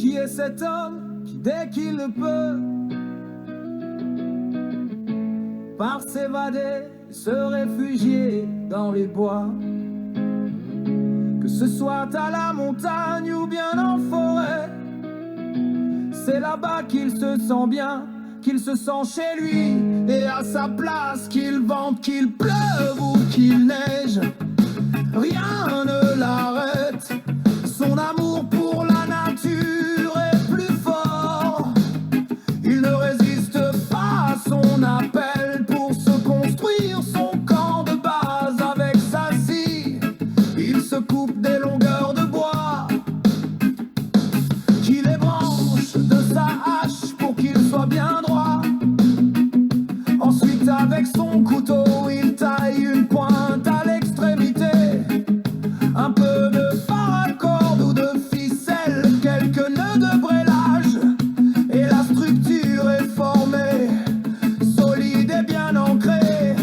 Qui est cet homme qui, dès qu'il le peut, part s'évader, se réfugier dans les bois? Que ce soit à la montagne ou bien en forêt, c'est là-bas qu'il se sent bien, qu'il se sent chez lui. Et à sa place, qu'il vente, qu'il pleuve ou qu'il neige, rien ne l'arrête. Son amour pour la nature est plus fort. Il ne résiste pas à son appel pour se construire son camp de base avec sa scie. Il se coupe des longueurs de bois qui les branche de sa hache pour qu'il soit bien droit. Ensuite, avec son couteau, il taille une pointe à l'extrémité. Un peu de paracorde ou de ficelle, quelques nœuds de brelage, et la structure est formée, solide et bien ancrée.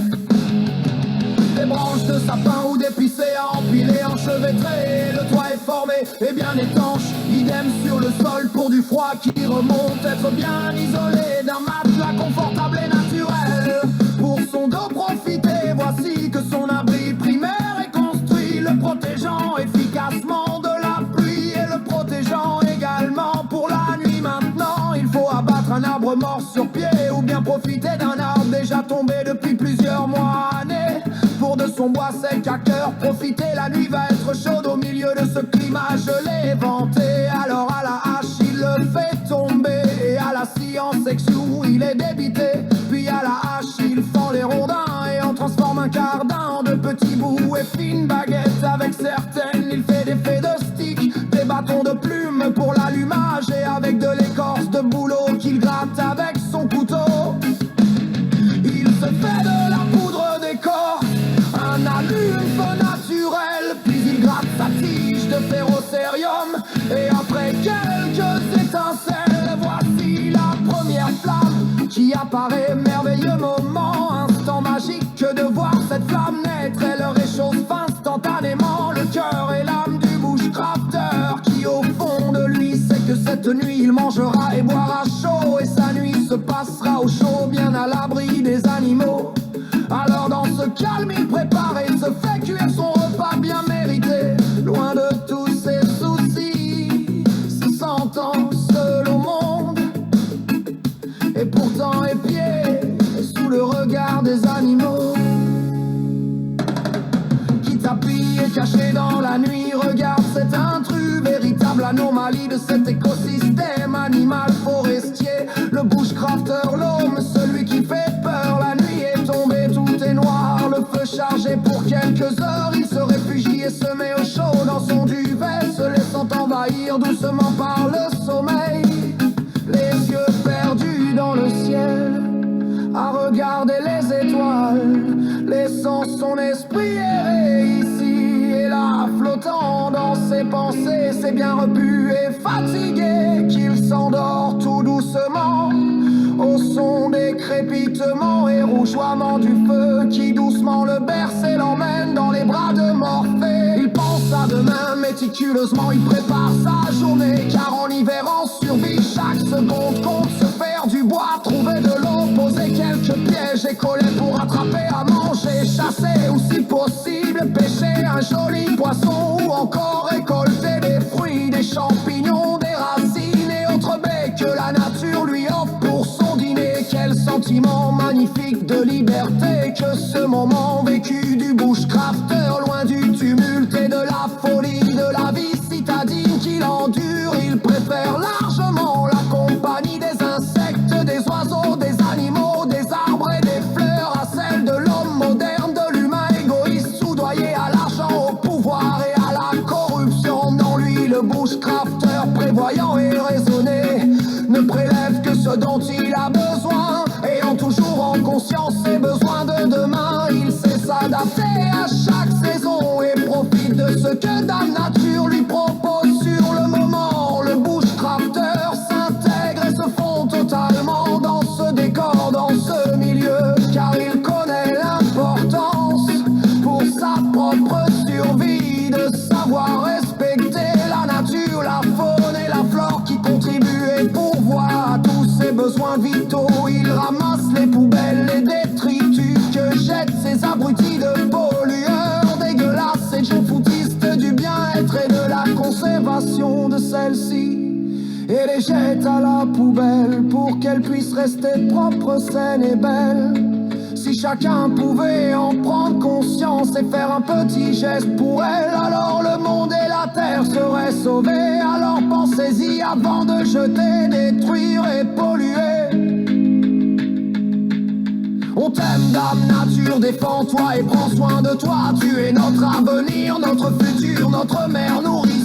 Des branches de sapin ou d'épicéa empilées, enchevêtrées, le toit est formé et bien étanche. Idem sur le sol pour du froid qui remonte, être bien isolé d'un matelas confortable et naturel. Pour son dos profiter, voici que son abri primaire est construit, le protégeant efficacement de la pluie et le protégeant également pour la nuit. Maintenant, il faut abattre un arbre mort sur pied ou bien profiter d'un arbre déjà tombé depuis plusieurs mois, années. Pour de son bois sec à cœur profiter, la nuit va être chaude au milieu de ce climat gelé et venté. Alors à la hache il le fait tomber, et à la scie en section il est débité. Puis à la hache il fend les rondins et en transforme un cardin en de petits bouts et fines baguettes. Avec certaines il fait des faits de stick, des bâtons de plumes pour l'allumage, et avec de l'écorce de bouleau qu'il gratte avec son couteau. Il se fait de la poudre d'écorce, un allume naturel, puis il gratte sa tige de ferrocérium, et après quelques étincelles, voici la première flamme qui apparaît. Merveilleux moment, instant magique que de voir cette flamme naître. Elle réchauffe instantanément le cœur et l'âme du bushcrafter, qui au fond de lui sait que cette nuit il mangera et boira chaud, et sa nuit se passera au chaud, bien à l'abri des animaux. Alors dans ce calme il prépare et se fait cuire son repas bien mérité, loin de tous ses soucis, se sentant seul au monde, et pourtant épié sous le regard des animaux qui tapis et caché dans la nuit. Regarde cet intrus, véritable anomalie de cet écosystème animal forestier. Le bushcrafter, l'homme, celui qui fait peur. La nuit est tombée, tout est noir, le feu chargé pour quelques heures. Il se réfugie et se met au chaud dans son duvet, se laissant envahir doucement par le sommeil. Les yeux perdus dans le ciel, à regarder les étoiles, laissant son esprit errer ici et là, flottant dans ses pensées. C'est bien repu et fatigué qu'il s'endort tout doucement au son des crépitements et rougeoiements du feu qui doucement le berce et l'emmène dans les bras de Morphée. Il pense à demain méticuleusement, il prépare sa journée, car en hiver en survie chaque seconde compte. Se faire du bois, trouver de l'eau, poser quelques pièges et coller pour attraper à manger, chasser ou si possible pêcher un joli poisson, ou encore récolter des fruits, des champignons, des racines et autres baies que la nature lui offre pour son dîner. Quel sentiment magnifique de liberté que ce moment vécu du bushcrafter, loin du tumulte et de la folie de la vie citadine qu'il endure. Il préfère largement la compagnie des insectes, des oiseaux, des animaux, des arbres et des fleurs à celle de l'homme moderne, de l'humain égoïste, soudoyé à l'argent, au pouvoir et à la corruption. Non, lui, le bushcrafter prévoyant et raisonné, ne prélève que ce dont il a besoin, ayant toujours en conscience ses besoins de demain. Il sait s'adapter à chaque saison et profite de ce que Dame Nature lui propose sur le moment. Le bushcrafter s'intègre et se fond totalement dans ce décor, dans ce milieu, car il connaît l'importance pour sa propre survie de savoir respecter la nature, la faune et la flore qui conservation de celle-ci et les jette à la poubelle pour qu'elle puisse rester propre, saine et belle. Si chacun pouvait en prendre conscience et faire un petit geste pour elle, alors le monde et la terre seraient sauvés. Alors pensez-y avant de jeter, détruire et polluer. On t'aime dame nature, défends-toi et prends soin de toi. Tu es notre avenir, notre futur, notre mère nourrie.